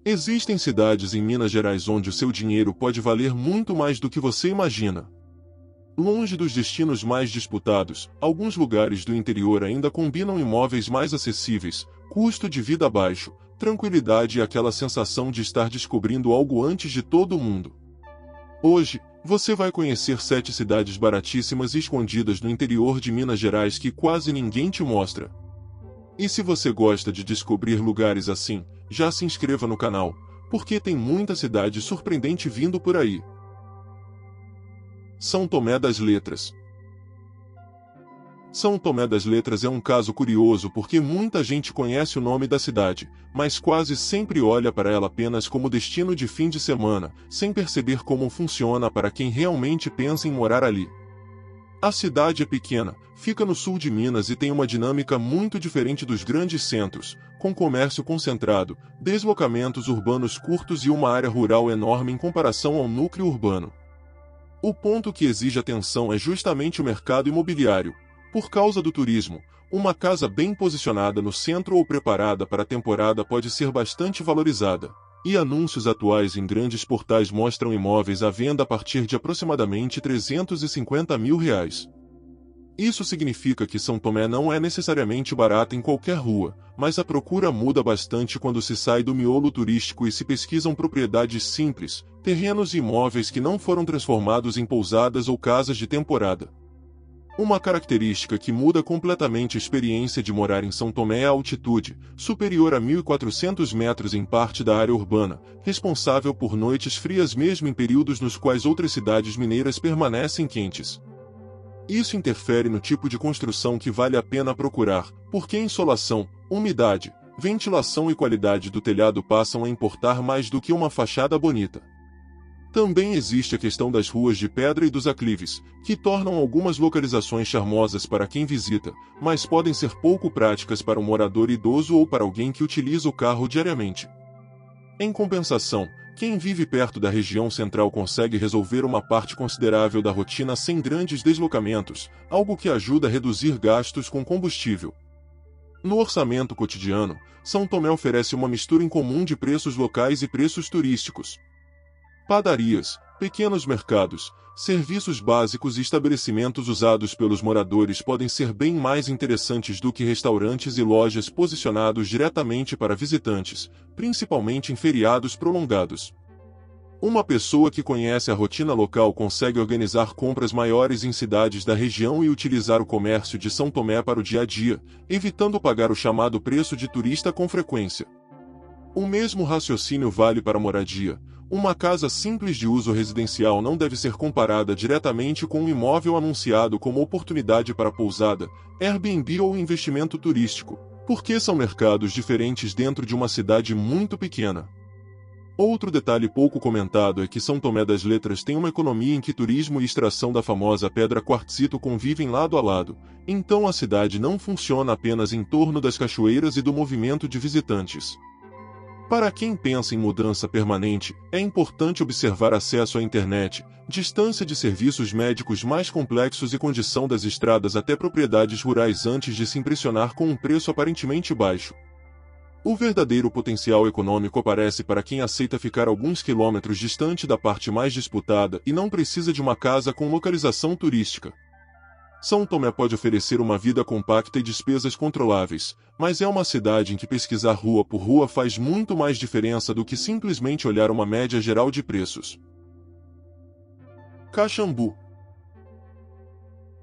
Existem cidades em Minas Gerais onde o seu dinheiro pode valer muito mais do que você imagina. Longe dos destinos mais disputados, alguns lugares do interior ainda combinam imóveis mais acessíveis, custo de vida baixo, tranquilidade e aquela sensação de estar descobrindo algo antes de todo mundo. Hoje, você vai conhecer 7 cidades baratíssimas e escondidas no interior de Minas Gerais que quase ninguém te mostra. E se você gosta de descobrir lugares assim, já se inscreva no canal, porque tem muita cidade surpreendente vindo por aí. São Tomé das Letras. São Tomé das Letras é um caso curioso porque muita gente conhece o nome da cidade, mas quase sempre olha para ela apenas como destino de fim de semana, sem perceber como funciona para quem realmente pensa em morar ali. A cidade é pequena, fica no sul de Minas e tem uma dinâmica muito diferente dos grandes centros, com comércio concentrado, deslocamentos urbanos curtos e uma área rural enorme em comparação ao núcleo urbano. O ponto que exige atenção é justamente o mercado imobiliário. Por causa do turismo, uma casa bem posicionada no centro ou preparada para a temporada pode ser bastante valorizada, e anúncios atuais em grandes portais mostram imóveis à venda a partir de aproximadamente R$350 mil. Isso significa que São Tomé não é necessariamente barata em qualquer rua, mas a procura muda bastante quando se sai do miolo turístico e se pesquisam propriedades simples, terrenos e imóveis que não foram transformados em pousadas ou casas de temporada. Uma característica que muda completamente a experiência de morar em São Tomé é a altitude, superior a 1.400 metros em parte da área urbana, responsável por noites frias mesmo em períodos nos quais outras cidades mineiras permanecem quentes. Isso interfere no tipo de construção que vale a pena procurar, porque insolação, umidade, ventilação e qualidade do telhado passam a importar mais do que uma fachada bonita. Também existe a questão das ruas de pedra e dos aclives, que tornam algumas localizações charmosas para quem visita, mas podem ser pouco práticas para um morador idoso ou para alguém que utiliza o carro diariamente. Em compensação, quem vive perto da região central consegue resolver uma parte considerável da rotina sem grandes deslocamentos, algo que ajuda a reduzir gastos com combustível. No orçamento cotidiano, São Tomé oferece uma mistura incomum de preços locais e preços turísticos. Padarias, pequenos mercados, serviços básicos e estabelecimentos usados pelos moradores podem ser bem mais interessantes do que restaurantes e lojas posicionados diretamente para visitantes, principalmente em feriados prolongados. Uma pessoa que conhece a rotina local consegue organizar compras maiores em cidades da região e utilizar o comércio de São Tomé para o dia a dia, evitando pagar o chamado preço de turista com frequência. O mesmo raciocínio vale para a moradia. Uma casa simples de uso residencial não deve ser comparada diretamente com um imóvel anunciado como oportunidade para pousada, Airbnb ou investimento turístico, porque são mercados diferentes dentro de uma cidade muito pequena. Outro detalhe pouco comentado é que São Tomé das Letras tem uma economia em que turismo e extração da famosa pedra quartzito convivem lado a lado, então a cidade não funciona apenas em torno das cachoeiras e do movimento de visitantes. Para quem pensa em mudança permanente, é importante observar acesso à internet, distância de serviços médicos mais complexos e condição das estradas até propriedades rurais antes de se impressionar com um preço aparentemente baixo. O verdadeiro potencial econômico aparece para quem aceita ficar alguns quilômetros distante da parte mais disputada e não precisa de uma casa com localização turística. São Tomé pode oferecer uma vida compacta e despesas controláveis, mas é uma cidade em que pesquisar rua por rua faz muito mais diferença do que simplesmente olhar uma média geral de preços. Caxambu.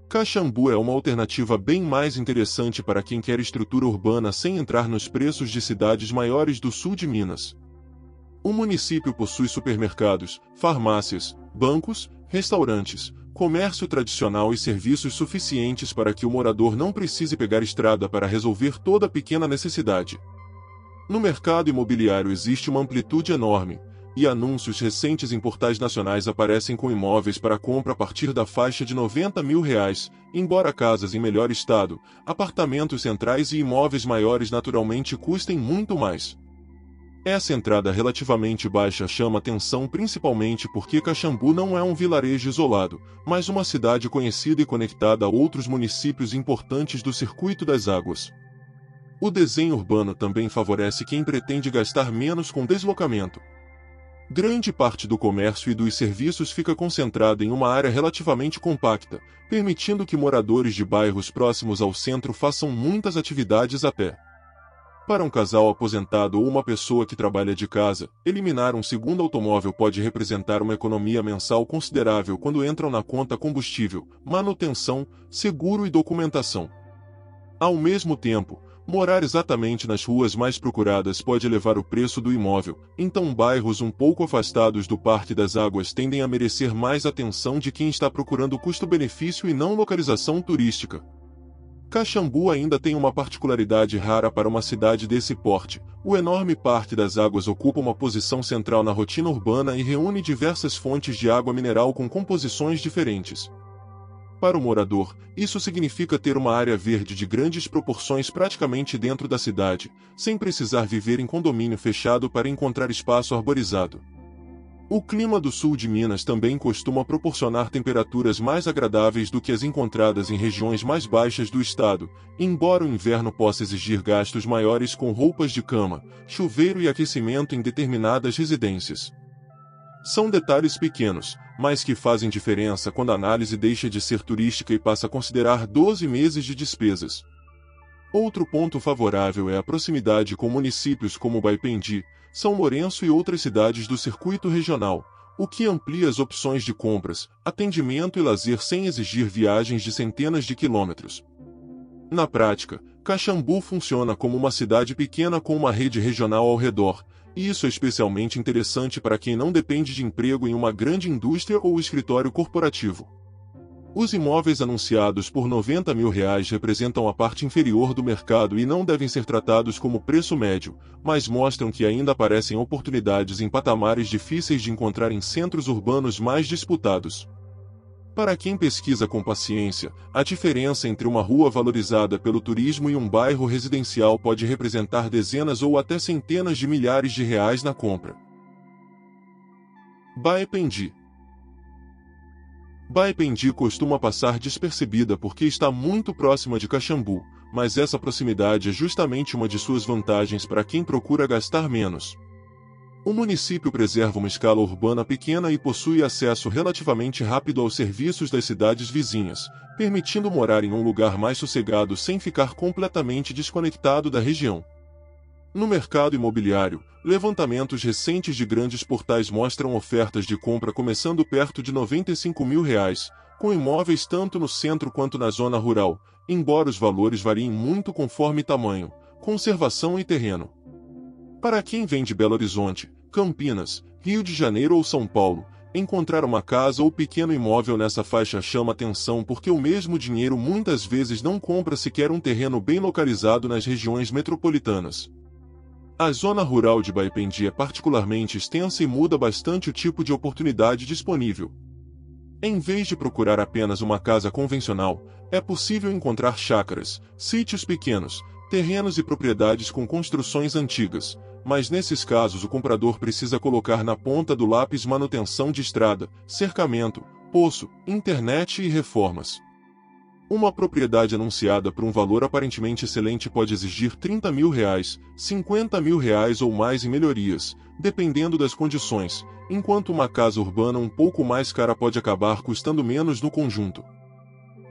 Caxambu é uma alternativa bem mais interessante para quem quer estrutura urbana sem entrar nos preços de cidades maiores do sul de Minas. O município possui supermercados, farmácias, bancos, restaurantes, comércio tradicional e serviços suficientes para que o morador não precise pegar estrada para resolver toda pequena necessidade. No mercado imobiliário existe uma amplitude enorme, e anúncios recentes em portais nacionais aparecem com imóveis para compra a partir da faixa de R$90 mil, embora casas em melhor estado, apartamentos centrais e imóveis maiores naturalmente custem muito mais. Essa entrada relativamente baixa chama atenção principalmente porque Caxambu não é um vilarejo isolado, mas uma cidade conhecida e conectada a outros municípios importantes do Circuito das Águas. O desenho urbano também favorece quem pretende gastar menos com deslocamento. Grande parte do comércio e dos serviços fica concentrada em uma área relativamente compacta, permitindo que moradores de bairros próximos ao centro façam muitas atividades a pé. Para um casal aposentado ou uma pessoa que trabalha de casa, eliminar um segundo automóvel pode representar uma economia mensal considerável quando entram na conta combustível, manutenção, seguro e documentação. Ao mesmo tempo, morar exatamente nas ruas mais procuradas pode elevar o preço do imóvel, então bairros um pouco afastados do Parque das Águas tendem a merecer mais atenção de quem está procurando custo-benefício e não localização turística. Caxambu ainda tem uma particularidade rara para uma cidade desse porte. O enorme Parque das Águas ocupa uma posição central na rotina urbana e reúne diversas fontes de água mineral com composições diferentes. Para o morador, isso significa ter uma área verde de grandes proporções praticamente dentro da cidade, sem precisar viver em condomínio fechado para encontrar espaço arborizado. O clima do sul de Minas também costuma proporcionar temperaturas mais agradáveis do que as encontradas em regiões mais baixas do estado, embora o inverno possa exigir gastos maiores com roupas de cama, chuveiro e aquecimento em determinadas residências. São detalhes pequenos, mas que fazem diferença quando a análise deixa de ser turística e passa a considerar 12 meses de despesas. Outro ponto favorável é a proximidade com municípios como Baipendi, São Lourenço e outras cidades do circuito regional, o que amplia as opções de compras, atendimento e lazer sem exigir viagens de centenas de quilômetros. Na prática, Caxambu funciona como uma cidade pequena com uma rede regional ao redor, e isso é especialmente interessante para quem não depende de emprego em uma grande indústria ou escritório corporativo. Os imóveis anunciados por R$ 90 mil representam a parte inferior do mercado e não devem ser tratados como preço médio, mas mostram que ainda aparecem oportunidades em patamares difíceis de encontrar em centros urbanos mais disputados. Para quem pesquisa com paciência, a diferença entre uma rua valorizada pelo turismo e um bairro residencial pode representar dezenas ou até centenas de milhares de reais na compra. Baipendi. Baipendi costuma passar despercebida porque está muito próxima de Caxambu, mas essa proximidade é justamente uma de suas vantagens para quem procura gastar menos. O município preserva uma escala urbana pequena e possui acesso relativamente rápido aos serviços das cidades vizinhas, permitindo morar em um lugar mais sossegado sem ficar completamente desconectado da região. No mercado imobiliário, levantamentos recentes de grandes portais mostram ofertas de compra começando perto de R$ 95 mil, com imóveis tanto no centro quanto na zona rural, embora os valores variem muito conforme tamanho, conservação e terreno. Para quem vem de Belo Horizonte, Campinas, Rio de Janeiro ou São Paulo, encontrar uma casa ou pequeno imóvel nessa faixa chama atenção porque o mesmo dinheiro muitas vezes não compra sequer um terreno bem localizado nas regiões metropolitanas. A zona rural de Baipendi é particularmente extensa e muda bastante o tipo de oportunidade disponível. Em vez de procurar apenas uma casa convencional, é possível encontrar chácaras, sítios pequenos, terrenos e propriedades com construções antigas, mas nesses casos o comprador precisa colocar na ponta do lápis manutenção de estrada, cercamento, poço, internet e reformas. Uma propriedade anunciada por um valor aparentemente excelente pode exigir R$ 30 mil, R$ 50 mil ou mais em melhorias, dependendo das condições, enquanto uma casa urbana um pouco mais cara pode acabar custando menos no conjunto.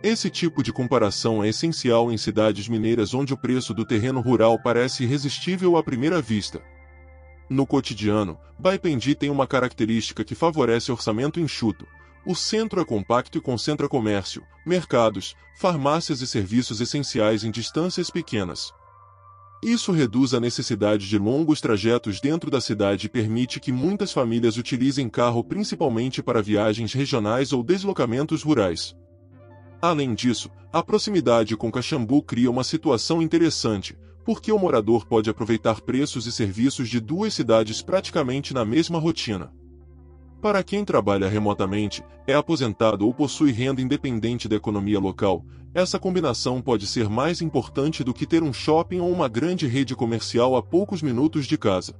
Esse tipo de comparação é essencial em cidades mineiras onde o preço do terreno rural parece irresistível à primeira vista. No cotidiano, Baipendi tem uma característica que favorece orçamento enxuto. O centro é compacto e concentra comércio, mercados, farmácias e serviços essenciais em distâncias pequenas. Isso reduz a necessidade de longos trajetos dentro da cidade e permite que muitas famílias utilizem carro principalmente para viagens regionais ou deslocamentos rurais. Além disso, a proximidade com Caxambu cria uma situação interessante, porque o morador pode aproveitar preços e serviços de duas cidades praticamente na mesma rotina. Para quem trabalha remotamente, é aposentado ou possui renda independente da economia local, essa combinação pode ser mais importante do que ter um shopping ou uma grande rede comercial a poucos minutos de casa.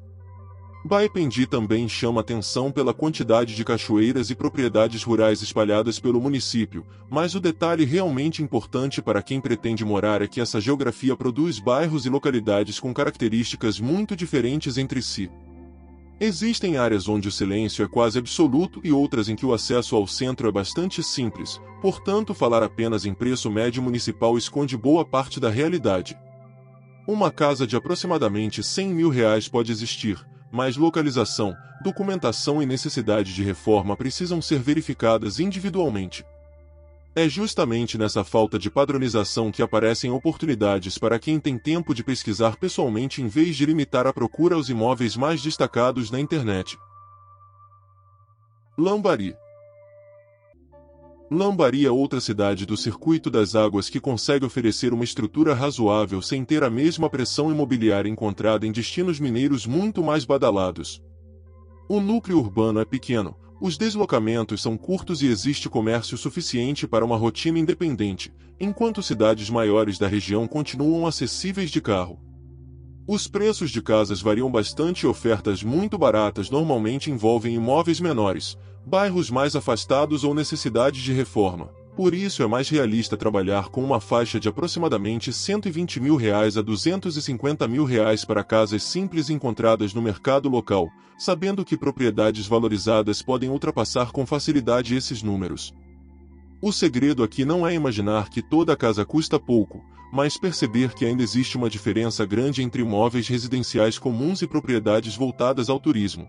Baipendi também chama atenção pela quantidade de cachoeiras e propriedades rurais espalhadas pelo município, mas o detalhe realmente importante para quem pretende morar é que essa geografia produz bairros e localidades com características muito diferentes entre si. Existem áreas onde o silêncio é quase absoluto e outras em que o acesso ao centro é bastante simples, portanto falar apenas em preço médio municipal esconde boa parte da realidade. Uma casa de aproximadamente R$100 mil pode existir, mas localização, documentação e necessidade de reforma precisam ser verificadas individualmente. É justamente nessa falta de padronização que aparecem oportunidades para quem tem tempo de pesquisar pessoalmente em vez de limitar a procura aos imóveis mais destacados na internet. Lambari. Lambari é outra cidade do Circuito das Águas que consegue oferecer uma estrutura razoável sem ter a mesma pressão imobiliária encontrada em destinos mineiros muito mais badalados. O núcleo urbano é pequeno, os deslocamentos são curtos e existe comércio suficiente para uma rotina independente, enquanto cidades maiores da região continuam acessíveis de carro. Os preços de casas variam bastante e ofertas muito baratas normalmente envolvem imóveis menores, bairros mais afastados ou necessidade de reforma. Por isso é mais realista trabalhar com uma faixa de aproximadamente R$120 mil a R$250 mil para casas simples encontradas no mercado local, sabendo que propriedades valorizadas podem ultrapassar com facilidade esses números. O segredo aqui não é imaginar que toda casa custa pouco, mas perceber que ainda existe uma diferença grande entre imóveis residenciais comuns e propriedades voltadas ao turismo.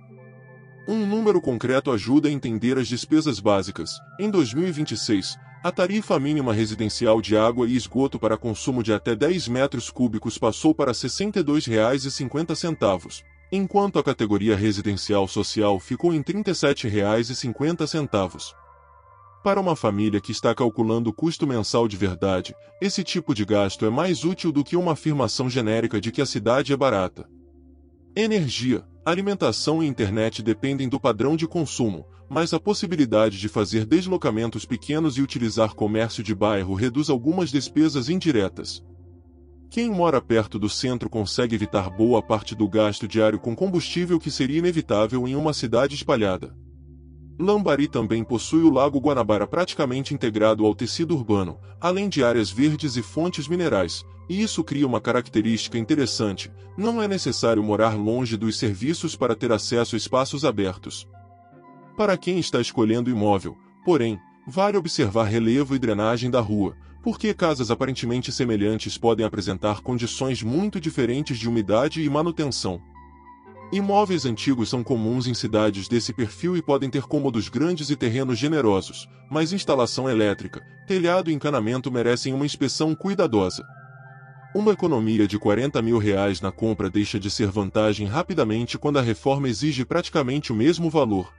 Um número concreto ajuda a entender as despesas básicas. Em 2026, a tarifa mínima residencial de água e esgoto para consumo de até 10 metros cúbicos passou para R$ 62,50, enquanto a categoria residencial social ficou em R$ 37,50. Para uma família que está calculando o custo mensal de verdade, esse tipo de gasto é mais útil do que uma afirmação genérica de que a cidade é barata. Energia, alimentação e internet dependem do padrão de consumo, mas a possibilidade de fazer deslocamentos pequenos e utilizar comércio de bairro reduz algumas despesas indiretas. Quem mora perto do centro consegue evitar boa parte do gasto diário com combustível que seria inevitável em uma cidade espalhada. Lambari também possui o Lago Guanabara praticamente integrado ao tecido urbano, além de áreas verdes e fontes minerais, e isso cria uma característica interessante: não é necessário morar longe dos serviços para ter acesso a espaços abertos. Para quem está escolhendo imóvel, porém, vale observar relevo e drenagem da rua, porque casas aparentemente semelhantes podem apresentar condições muito diferentes de umidade e manutenção. Imóveis antigos são comuns em cidades desse perfil e podem ter cômodos grandes e terrenos generosos, mas instalação elétrica, telhado e encanamento merecem uma inspeção cuidadosa. Uma economia de R$40 mil na compra deixa de ser vantagem rapidamente quando a reforma exige praticamente o mesmo valor.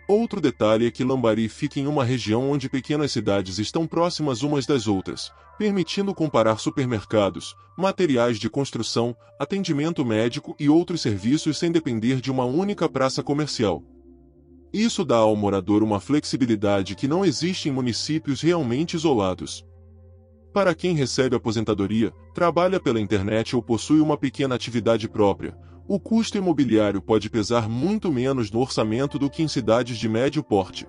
Outro detalhe é que Lambari fica em uma região onde pequenas cidades estão próximas umas das outras, permitindo comparar supermercados, materiais de construção, atendimento médico e outros serviços sem depender de uma única praça comercial. Isso dá ao morador uma flexibilidade que não existe em municípios realmente isolados. Para quem recebe aposentadoria, trabalha pela internet ou possui uma pequena atividade própria, o custo imobiliário pode pesar muito menos no orçamento do que em cidades de médio porte.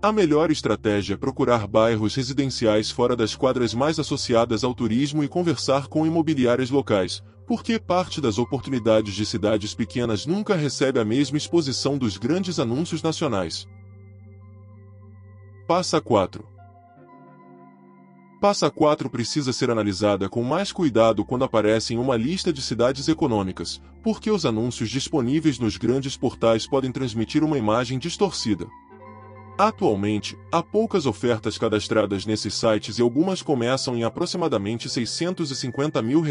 A melhor estratégia é procurar bairros residenciais fora das quadras mais associadas ao turismo e conversar com imobiliárias locais, porque parte das oportunidades de cidades pequenas nunca recebe a mesma exposição dos grandes anúncios nacionais. Passa 4. Passa 4 precisa ser analisada com mais cuidado quando aparece em uma lista de cidades econômicas, porque os anúncios disponíveis nos grandes portais podem transmitir uma imagem distorcida. Atualmente, há poucas ofertas cadastradas nesses sites e algumas começam em aproximadamente R$650 mil,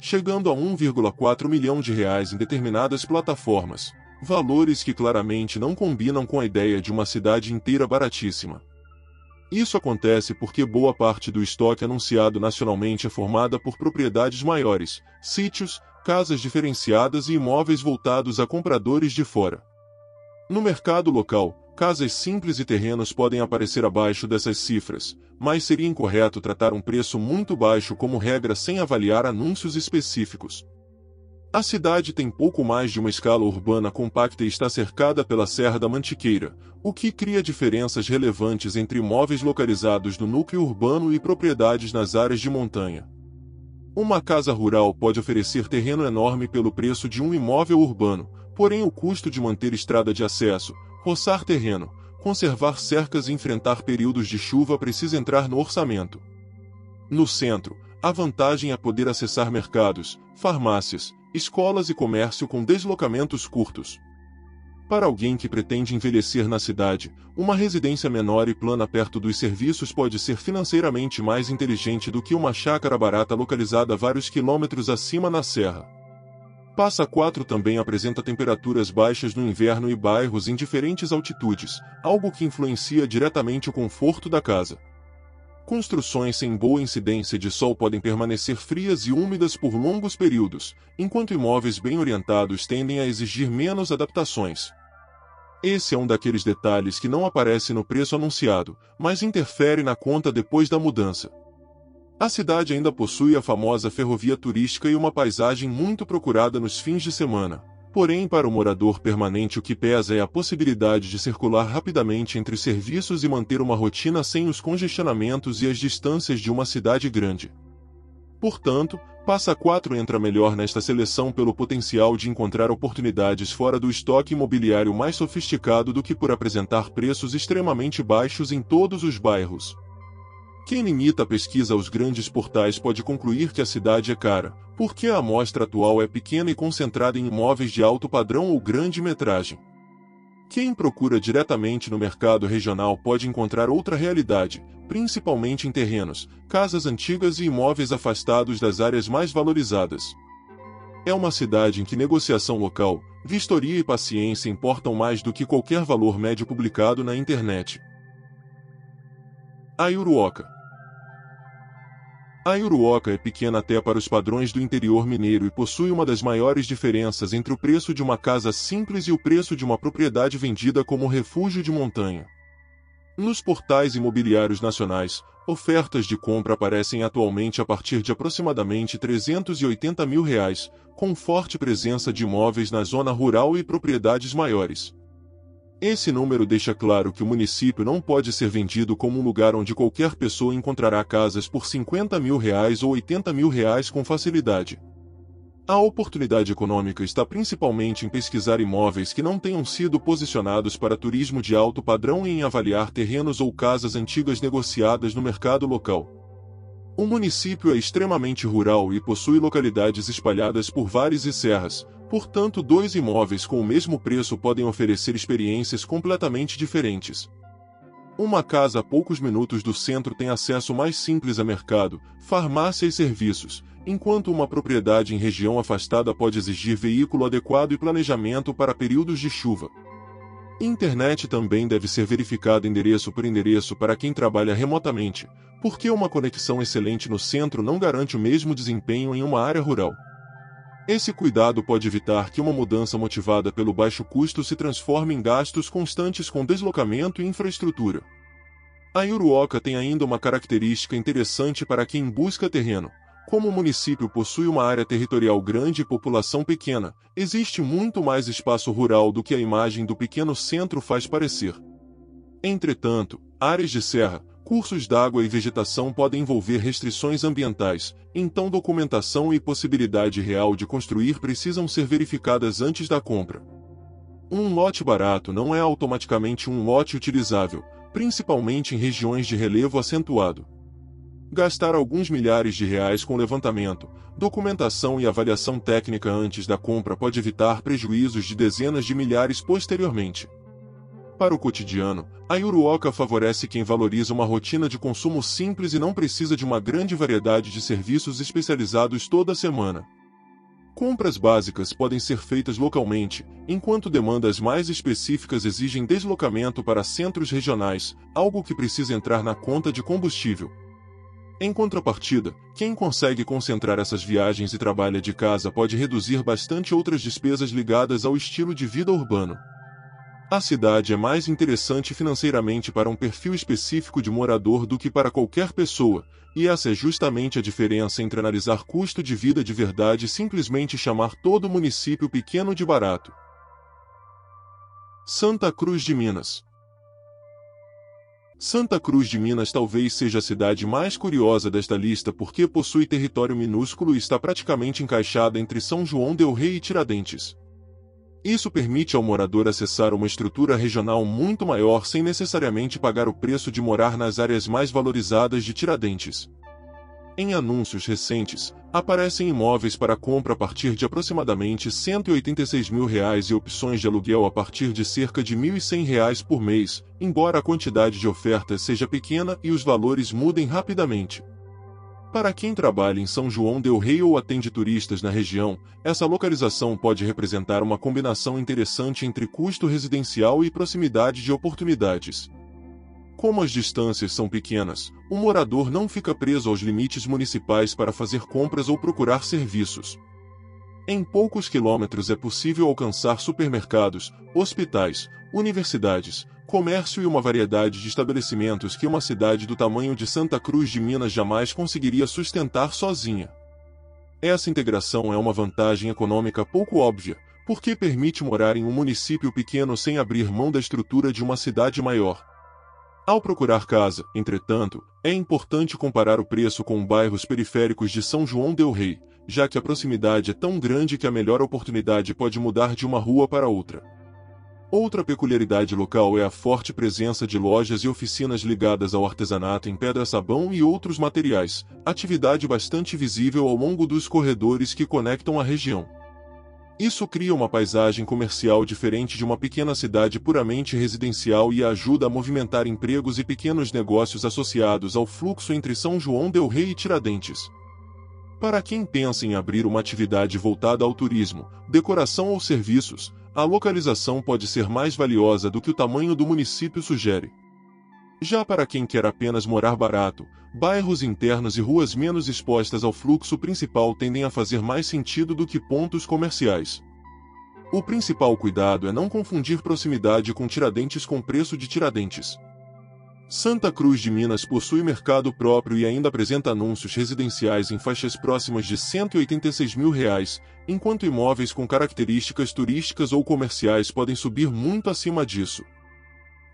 chegando a R$1,4 milhão em determinadas plataformas, valores que claramente não combinam com a ideia de uma cidade inteira baratíssima. Isso acontece porque boa parte do estoque anunciado nacionalmente é formada por propriedades maiores, sítios, casas diferenciadas e imóveis voltados a compradores de fora. No mercado local, casas simples e terrenos podem aparecer abaixo dessas cifras, mas seria incorreto tratar um preço muito baixo como regra sem avaliar anúncios específicos. A cidade tem pouco mais de uma escala urbana compacta e está cercada pela Serra da Mantiqueira, o que cria diferenças relevantes entre imóveis localizados no núcleo urbano e propriedades nas áreas de montanha. Uma casa rural pode oferecer terreno enorme pelo preço de um imóvel urbano, porém o custo de manter estrada de acesso, roçar terreno, conservar cercas e enfrentar períodos de chuva precisa entrar no orçamento. No centro, a vantagem é poder acessar mercados, farmácias, escolas e comércio com deslocamentos curtos. Para alguém que pretende envelhecer na cidade, uma residência menor e plana perto dos serviços pode ser financeiramente mais inteligente do que uma chácara barata localizada vários quilômetros acima na serra. Passa Quatro também apresenta temperaturas baixas no inverno e bairros em diferentes altitudes, algo que influencia diretamente o conforto da casa. Construções sem boa incidência de sol podem permanecer frias e úmidas por longos períodos, enquanto imóveis bem orientados tendem a exigir menos adaptações. Esse é um daqueles detalhes que não aparece no preço anunciado, mas interfere na conta depois da mudança. A cidade ainda possui a famosa ferrovia turística e uma paisagem muito procurada nos fins de semana. Porém, para o morador permanente o que pesa é a possibilidade de circular rapidamente entre serviços e manter uma rotina sem os congestionamentos e as distâncias de uma cidade grande. Portanto, Passa Quatro entra melhor nesta seleção pelo potencial de encontrar oportunidades fora do estoque imobiliário mais sofisticado do que por apresentar preços extremamente baixos em todos os bairros. Quem limita a pesquisa aos grandes portais pode concluir que a cidade é cara, porque a amostra atual é pequena e concentrada em imóveis de alto padrão ou grande metragem. Quem procura diretamente no mercado regional pode encontrar outra realidade, principalmente em terrenos, casas antigas e imóveis afastados das áreas mais valorizadas. É uma cidade em que negociação local, vistoria e paciência importam mais do que qualquer valor médio publicado na internet. Aiuruoca. Aiuruoca é pequena até para os padrões do interior mineiro e possui uma das maiores diferenças entre o preço de uma casa simples e o preço de uma propriedade vendida como refúgio de montanha. Nos portais imobiliários nacionais, ofertas de compra aparecem atualmente a partir de aproximadamente R$ 380 mil, com forte presença de imóveis na zona rural e propriedades maiores. Esse número deixa claro que o município não pode ser vendido como um lugar onde qualquer pessoa encontrará casas por R$ 50 mil ou R$ 80 mil com facilidade. A oportunidade econômica está principalmente em pesquisar imóveis que não tenham sido posicionados para turismo de alto padrão e em avaliar terrenos ou casas antigas negociadas no mercado local. O município é extremamente rural e possui localidades espalhadas por vales e serras. Portanto, dois imóveis com o mesmo preço podem oferecer experiências completamente diferentes. Uma casa a poucos minutos do centro tem acesso mais simples a mercado, farmácia e serviços, enquanto uma propriedade em região afastada pode exigir veículo adequado e planejamento para períodos de chuva. Internet também deve ser verificada endereço por endereço para quem trabalha remotamente, porque uma conexão excelente no centro não garante o mesmo desempenho em uma área rural. Esse cuidado pode evitar que uma mudança motivada pelo baixo custo se transforme em gastos constantes com deslocamento e infraestrutura. Aiuruoca tem ainda uma característica interessante para quem busca terreno. Como o município possui uma área territorial grande e população pequena, existe muito mais espaço rural do que a imagem do pequeno centro faz parecer. Entretanto, áreas de serra, cursos d'água e vegetação podem envolver restrições ambientais, então documentação e possibilidade real de construir precisam ser verificadas antes da compra. Um lote barato não é automaticamente um lote utilizável, principalmente em regiões de relevo acentuado. Gastar alguns milhares de reais com levantamento, documentação e avaliação técnica antes da compra pode evitar prejuízos de dezenas de milhares posteriormente. Para o cotidiano, a Aiuruoca favorece quem valoriza uma rotina de consumo simples e não precisa de uma grande variedade de serviços especializados toda semana. Compras básicas podem ser feitas localmente, enquanto demandas mais específicas exigem deslocamento para centros regionais, algo que precisa entrar na conta de combustível. Em contrapartida, quem consegue concentrar essas viagens e trabalha de casa pode reduzir bastante outras despesas ligadas ao estilo de vida urbano. A cidade é mais interessante financeiramente para um perfil específico de morador do que para qualquer pessoa, e essa é justamente a diferença entre analisar custo de vida de verdade e simplesmente chamar todo município pequeno de barato. Santa Cruz de Minas. Santa Cruz de Minas talvez seja a cidade mais curiosa desta lista porque possui território minúsculo e está praticamente encaixada entre São João del Rei e Tiradentes. Isso permite ao morador acessar uma estrutura regional muito maior sem necessariamente pagar o preço de morar nas áreas mais valorizadas de Tiradentes. Em anúncios recentes, aparecem imóveis para compra a partir de aproximadamente R$ 186 mil e opções de aluguel a partir de cerca de R$ 1.100 por mês, embora a quantidade de ofertas seja pequena e os valores mudem rapidamente. Para quem trabalha em São João del Rei ou atende turistas na região, essa localização pode representar uma combinação interessante entre custo residencial e proximidade de oportunidades. Como as distâncias são pequenas, o morador não fica preso aos limites municipais para fazer compras ou procurar serviços. Em poucos quilômetros é possível alcançar supermercados, hospitais, universidades, comércio e uma variedade de estabelecimentos que uma cidade do tamanho de Santa Cruz de Minas jamais conseguiria sustentar sozinha. Essa integração é uma vantagem econômica pouco óbvia, porque permite morar em um município pequeno sem abrir mão da estrutura de uma cidade maior. Ao procurar casa, entretanto, é importante comparar o preço com bairros periféricos de São João del Rei, já que a proximidade é tão grande que a melhor oportunidade pode mudar de uma rua para outra. Outra peculiaridade local é a forte presença de lojas e oficinas ligadas ao artesanato em pedra-sabão e outros materiais, atividade bastante visível ao longo dos corredores que conectam a região. Isso cria uma paisagem comercial diferente de uma pequena cidade puramente residencial e ajuda a movimentar empregos e pequenos negócios associados ao fluxo entre São João del Rei e Tiradentes. Para quem pensa em abrir uma atividade voltada ao turismo, decoração ou serviços, a localização pode ser mais valiosa do que o tamanho do município sugere. Já para quem quer apenas morar barato, bairros internos e ruas menos expostas ao fluxo principal tendem a fazer mais sentido do que pontos comerciais. O principal cuidado é não confundir proximidade com Tiradentes com preço de Tiradentes. Santa Cruz de Minas possui mercado próprio e ainda apresenta anúncios residenciais em faixas próximas de R$ 186 mil, enquanto imóveis com características turísticas ou comerciais podem subir muito acima disso.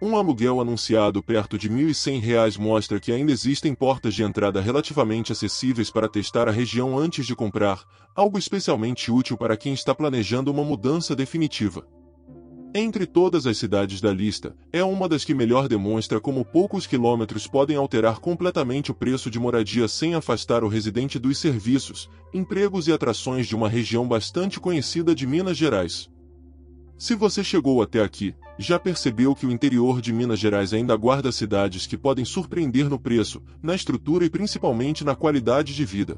Um aluguel anunciado perto de R$ 1.100 mostra que ainda existem portas de entrada relativamente acessíveis para testar a região antes de comprar, algo especialmente útil para quem está planejando uma mudança definitiva. Entre todas as cidades da lista, é uma das que melhor demonstra como poucos quilômetros podem alterar completamente o preço de moradia sem afastar o residente dos serviços, empregos e atrações de uma região bastante conhecida de Minas Gerais. Se você chegou até aqui, já percebeu que o interior de Minas Gerais ainda guarda cidades que podem surpreender no preço, na estrutura e principalmente na qualidade de vida.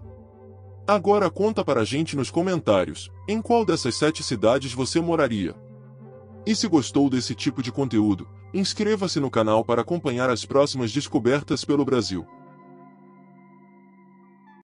Agora conta para a gente nos comentários, em qual dessas 7 cidades você moraria? E se gostou desse tipo de conteúdo, inscreva-se no canal para acompanhar as próximas descobertas pelo Brasil.